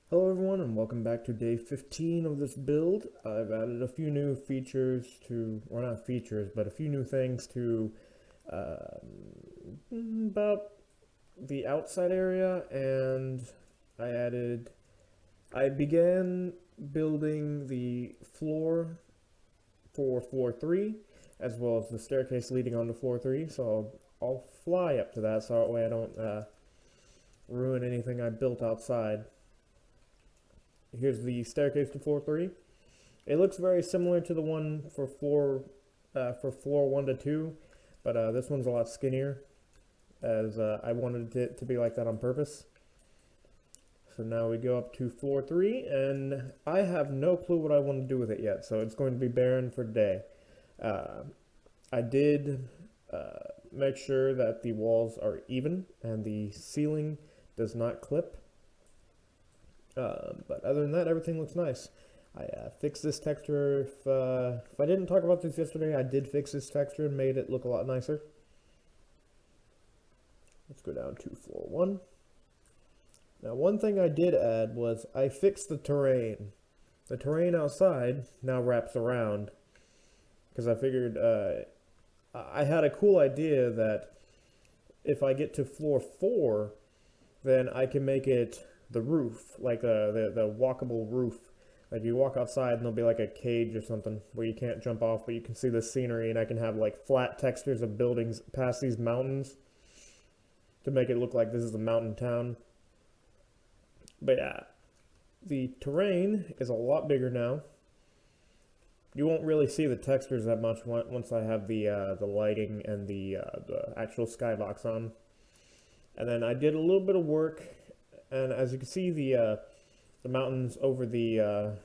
Hello everyone and welcome back to day 15 of this build. I've added a few new features to, or not features, but a few new things to about the outside area, and I began building the floor for floor 3 as well as the staircase leading onto floor 3, so I'll fly up to that so that way I don't ruin anything I built outside. Here's the staircase to floor 3. It looks very similar to the one for floor 1 to 2, but this one's a lot skinnier, as I wanted it to be like that on purpose. So now we go up to floor 3, and I have no clue what I want to do with it yet, so it's going to be barren for today. I did make sure that the walls are even and the ceiling does not clip. But other than that, everything looks nice. I fixed this texture. If I didn't talk about this yesterday, I did fix this texture and made it look a lot nicer. Let's go down to floor 1. Now, one thing I did add was I fixed the terrain. The terrain outside now wraps around, because I figured I had a cool idea that if I get to floor 4, then I can make it the roof, like the walkable roof. Like you walk outside and there'll be like a cage or something where you can't jump off, but you can see the scenery, and I can have like flat textures of buildings past these mountains to make it look like this is a mountain town. But yeah, the terrain is a lot bigger now. You won't really see the textures that much once I have the lighting and the actual skybox on. And then I did a little bit of work, and as you can see, the mountains over the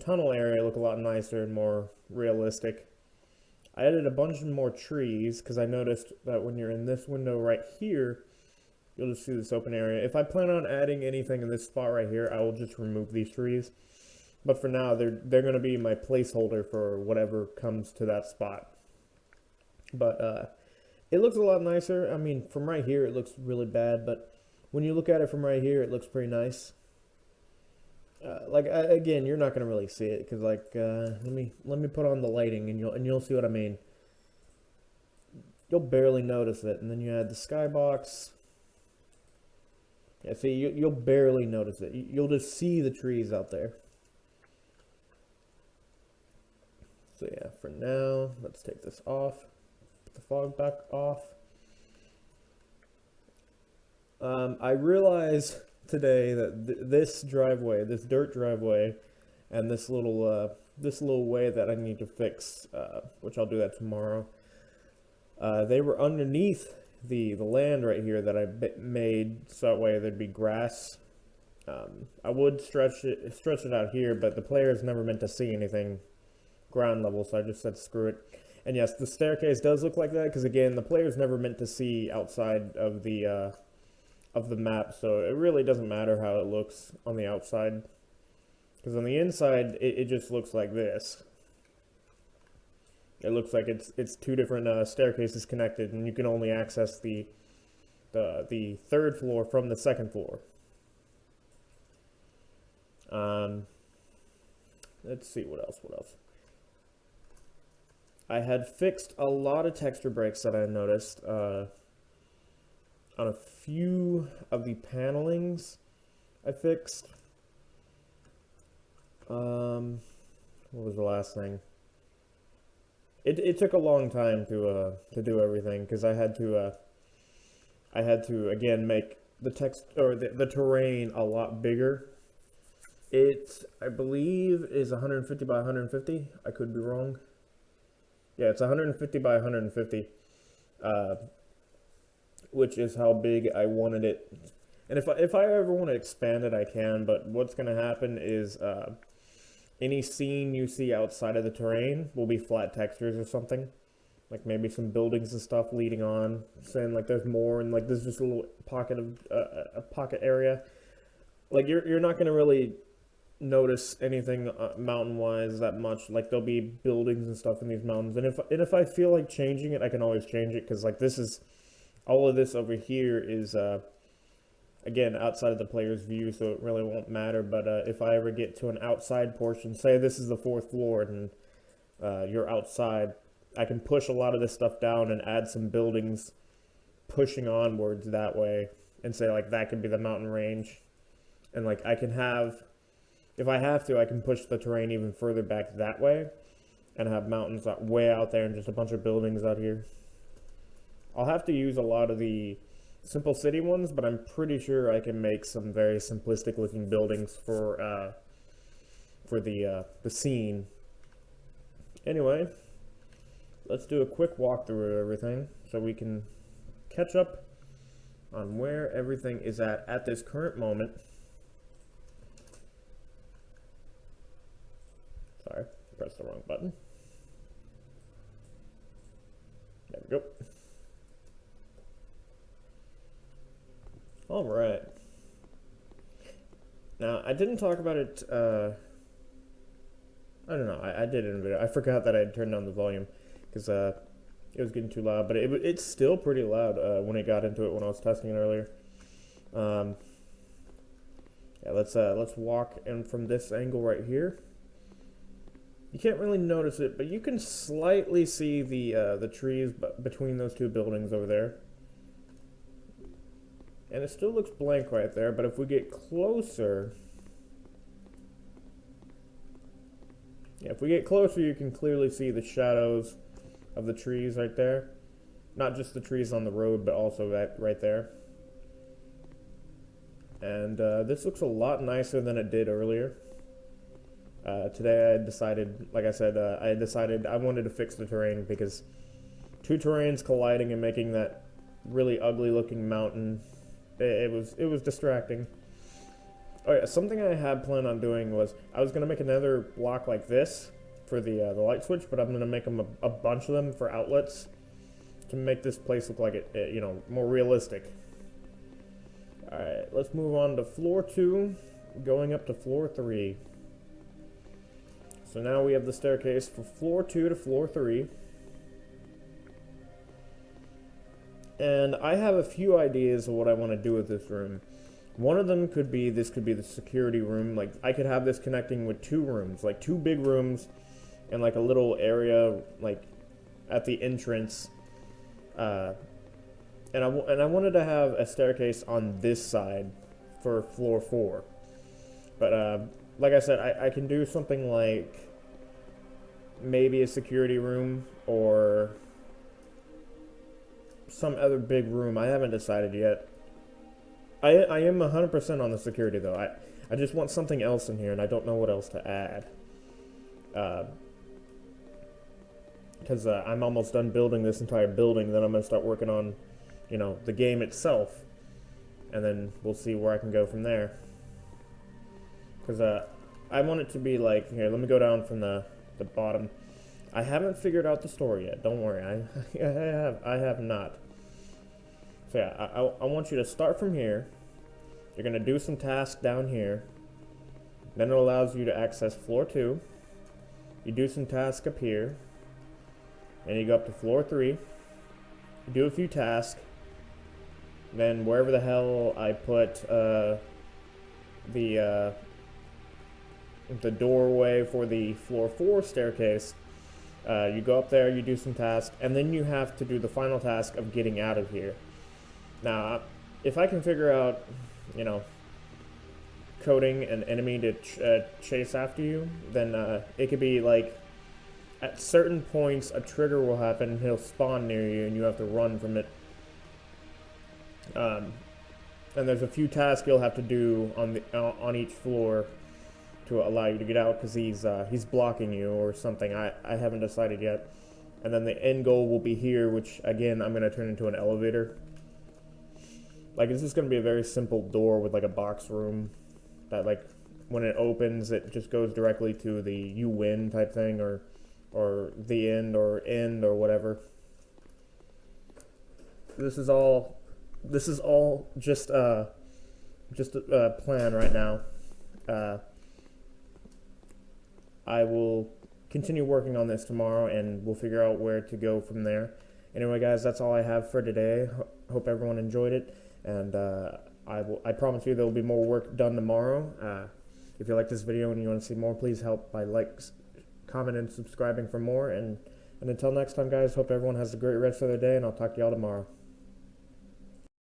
tunnel area look a lot nicer and more realistic. I added a bunch more trees because I noticed that when you're in this window right here, you'll just see this open area. If I plan on adding anything in this spot right here, I will just remove these trees. But for now, they're going to be my placeholder for whatever comes to that spot. But it looks a lot nicer. I mean, from right here, it looks really bad, but when you look at it from right here, it looks pretty nice. Again, you're not gonna really see it because let me put on the lighting and you'll see what I mean. You'll barely notice it, and then you add the skybox. Yeah, see, you'll barely notice it. You'll just see the trees out there. So yeah, for now, let's take this off. Put the fog back off. I realized today that this driveway, this dirt driveway, and this little way that I need to fix, which I'll do that tomorrow. They were underneath the land right here that I made, so that way there'd be grass. I would stretch it out here, but the player's never meant to see anything ground level, so I just said screw it. And yes, the staircase does look like that because again, the player's never meant to see outside of the map, so it really doesn't matter how it looks on the outside, because on the inside it just looks like this. It looks like it's two different staircases connected, and you can only access the third floor from the second floor. Let's see what else. I had fixed a lot of texture breaks that I noticed on a few of the panelings I fixed. What was the last thing? It took a long time to do everything because I had to again make the text or the terrain a lot bigger. It, I believe, is 150 by 150. I could be wrong. Yeah, it's 150 by 150. Which is how big I wanted it. And if I ever want to expand it, I can, but what's going to happen is any scene you see outside of the terrain will be flat textures or something. Like maybe some buildings and stuff leading on, saying like there's more, and like there's just a little pocket of a pocket area. Like you're not going to really notice anything mountain-wise that much. Like there'll be buildings and stuff in these mountains, and if I feel like changing it, I can always change it because like this is all of this over here is again, outside of the player's view, so it really won't matter. But if I ever get to an outside portion, say this is the 4th floor and you're outside, I can push a lot of this stuff down and add some buildings pushing onwards that way, and say like that could be the mountain range. And like I can have, if I have to, I can push the terrain even further back that way and have mountains way out there and just a bunch of buildings out here. I'll have to use a lot of the simple city ones, but I'm pretty sure I can make some very simplistic looking buildings for the scene. Anyway, let's do a quick walkthrough of everything so we can catch up on where everything is at this current moment. Sorry, pressed the wrong button. There we go. All right. Now, I didn't talk about it, I don't know, I did in a video. I forgot that I had turned down the volume because it was getting too loud, but it's still pretty loud when it got into it when I was testing it earlier. Yeah, let's walk in from this angle right here. You can't really notice it, but you can slightly see the trees between those two buildings over there. And it still looks blank right there, but if we get closer... Yeah, if we get closer, you can clearly see the shadows of the trees right there. Not just the trees on the road, but also that right there. And this looks a lot nicer than it did earlier. Today I decided, like I said, I wanted to fix the terrain because two terrains colliding and making that really ugly looking mountain, it was distracting. Oh yeah, something I had planned on doing was I was gonna make another block like this for the light switch, but I'm gonna make them a bunch of them for outlets to make this place look like it you know, more realistic. All right, let's move on to floor 2, going up to floor 3. So now we have the staircase for floor 2 to floor 3. And I have a few ideas of what I want to do with this room. One of them could be, this could be the security room. Like, I could have this connecting with 2 rooms, like 2 big rooms and like a little area like at the entrance. And I wanted to have a staircase on this side for floor 4. But like I said, I can do something like maybe a security room or some other big room. I haven't decided yet. I am 100% on the security though. I just want something else in here and I don't know what else to add. Because I'm almost done building this entire building, then I'm going to start working on, you know, the game itself. And then we'll see where I can go from there. Because I want it to be like, here, let me go down from the bottom. I haven't figured out the story yet, don't worry. I have not. So yeah, I want you to start from here. You're going to do some tasks down here. Then it allows you to access floor 2. You do some tasks up here. And you go up to floor 3. You do a few tasks. Then wherever the hell I put the doorway for the floor 4 staircase, you go up there, you do some tasks, and then you have to do the final task of getting out of here. Now, if I can figure out, you know, coding an enemy to chase after you, then it could be like, at certain points, a trigger will happen, and he'll spawn near you, and you have to run from it. And there's a few tasks you'll have to do on each floor to allow you to get out, because he's blocking you or something. I haven't decided yet. And then the end goal will be here, which again I'm gonna turn into an elevator. Like, this is gonna be a very simple door with like a box room that, like, when it opens, it just goes directly to the you win type thing, or the end or whatever. This is all just a plan right now. I will continue working on this tomorrow, and we'll figure out where to go from there. Anyway, guys, that's all I have for today. Hope everyone enjoyed it, and I promise you there will be more work done tomorrow. If you like this video and you want to see more, please help by comment, and subscribing for more. And until next time, guys, hope everyone has a great rest of their day, and I'll talk to y'all tomorrow.